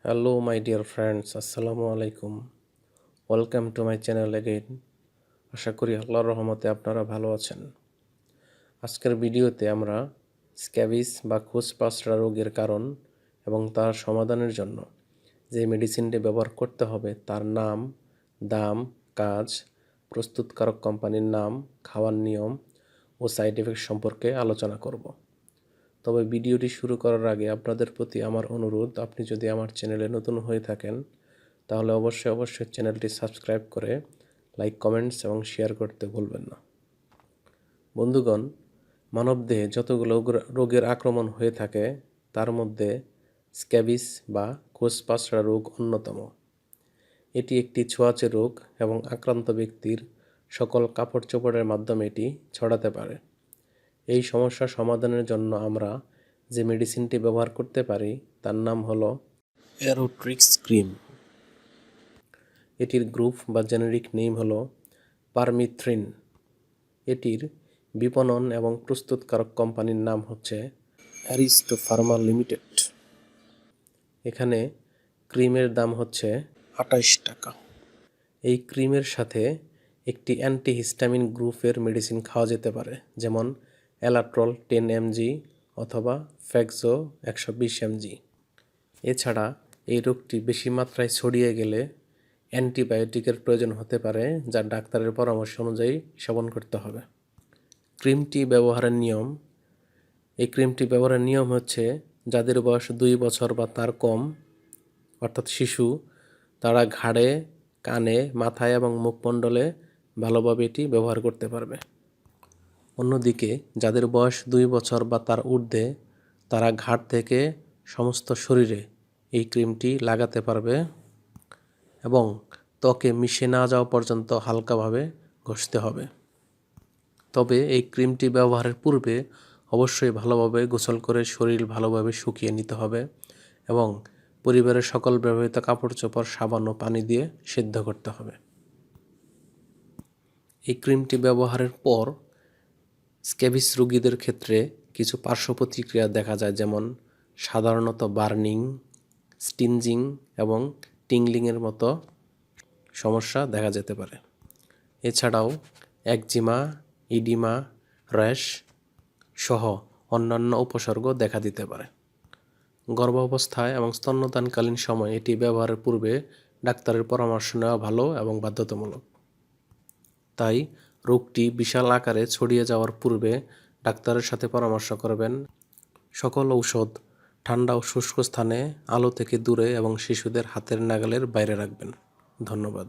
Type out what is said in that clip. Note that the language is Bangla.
Hello my dear friends, Assalamu alaikum. Welcome to my channel again. আশা করি আল্লাহর রহমতে আপনারা ভালো আছেন। আজকের ভিডিওতে আমরা স্ক্যাবিস বা খোসপাসরা রোগের কারণ এবং তার সমাধানের জন্য যে মেডিসিনটি ব্যবহার করতে হবে তার নাম, দাম, কাজ, প্রস্তুতকারক কোম্পানির নাম, খাওয়ার নিয়ম ও সাইড এফেক্ট সম্পর্কে আলোচনা করব। তবে ভিডিওটি শুরু করার আগে আপনাদের প্রতি আমার অনুরোধ, আপনি যদি আমার চ্যানেলে নতুন হয়ে থাকেন তাহলে অবশ্যই চ্যানেলটি সাবস্ক্রাইব করে লাইক, কমেন্টস এবং শেয়ার করতে ভুলবেন না। বন্ধুগণ, মানবদেহে যতগুলো রোগের আক্রমণ হয়ে থাকে তার মধ্যে স্ক্যাবিস বা খোসপাসরা রোগ অন্যতম। এটি একটি ছোঁয়াচে রোগ এবং আক্রান্ত ব্যক্তির সকল কাপড় চোপড়ের মাধ্যমে এটি ছড়াতে পারে। এই সমস্যা সমাধানের জন্য আমরা যে মেডিসিনটি ব্যবহার করতে পারি তার নাম হলো অ্যারোট্রিক্স ক্রিম। এটির গ্রুপ বা জেনেরিক নেম হলো পারমিথ্রিন। এটির বিপণন এবং প্রস্তুতকারক কোম্পানির নাম হচ্ছে অ্যারিস্টো ফার্মা লিমিটেড। এখানে ক্রিমের দাম হচ্ছে 28 টাকা। এই ক্রিমের সাথে একটি অ্যান্টিহিস্টামিন গ্রুপের মেডিসিন খাওয়া যেতে পারে, যেমন অ্যালাট্রল 10 mg অথবা ফ্যাক্সো 120 mg। এছাড়া এই রোগটি বেশি মাত্রায় ছড়িয়ে গেলে অ্যান্টিবায়োটিকের প্রয়োজন হতে পারে, যা ডাক্তারের পরামর্শ অনুযায়ী সেবন করতে হবে। ক্রিমটি ব্যবহারের নিয়ম। এই ক্রিমটি ব্যবহারের নিয়ম হচ্ছে, যাদের বয়স 2 বছর বা তার কম অর্থাৎ শিশু, তারা ঘাড়ে, কানে, মাথায় এবং মুখমণ্ডলে ভালোভাবে এটি ব্যবহার করতে পারবে। অন্যদিকে যাদের বয়স 2 বছর বা তার ঊর্ধ্বে, তারা ঘাড় থেকে সমস্ত শরীরে এই ক্রিমটি লাগাতে পারবে এবং ত্বকে মিশে না যাওয়া পর্যন্ত হালকাভাবে ঘষতে হবে। তবে এই ক্রিমটি ব্যবহারের পূর্বে অবশ্যই ভালোভাবে গোসল করে শরীর ভালোভাবে শুকিয়ে নিতে হবে এবং পরিবারের সকল ব্যবহৃত কাপড় চোপড় সাবান ও পানি দিয়ে সিদ্ধ করতে হবে। এই ক্রিমটি ব্যবহারের পর স্ক্যাবিস রোগীদের ক্ষেত্রে কিছু পার্শ্ব প্রতিক্রিয়া দেখা যায়, যেমন সাধারণত বার্নিং, স্টিনজিং এবং টিংলিংয়ের মতো সমস্যা দেখা যেতে পারে। এছাড়াও একজিমা, ইডিমা, র্যাশ সহ অন্যান্য উপসর্গ দেখা দিতে পারে। গর্ভাবস্থায় এবং স্তন্যদানকালীন সময় এটি ব্যবহারের পূর্বে ডাক্তারের পরামর্শ নেওয়া ভালো এবং বাধ্যতামূলক। তাই রোগটি বিশাল আকারে ছড়িয়ে যাওয়ার পূর্বে ডাক্তারের সাথে পরামর্শ করবেন। সকল ঔষধ ঠান্ডা ও শুষ্ক স্থানে, আলো থেকে দূরে এবং শিশুদের হাতের নাগালের বাইরে রাখবেন। ধন্যবাদ।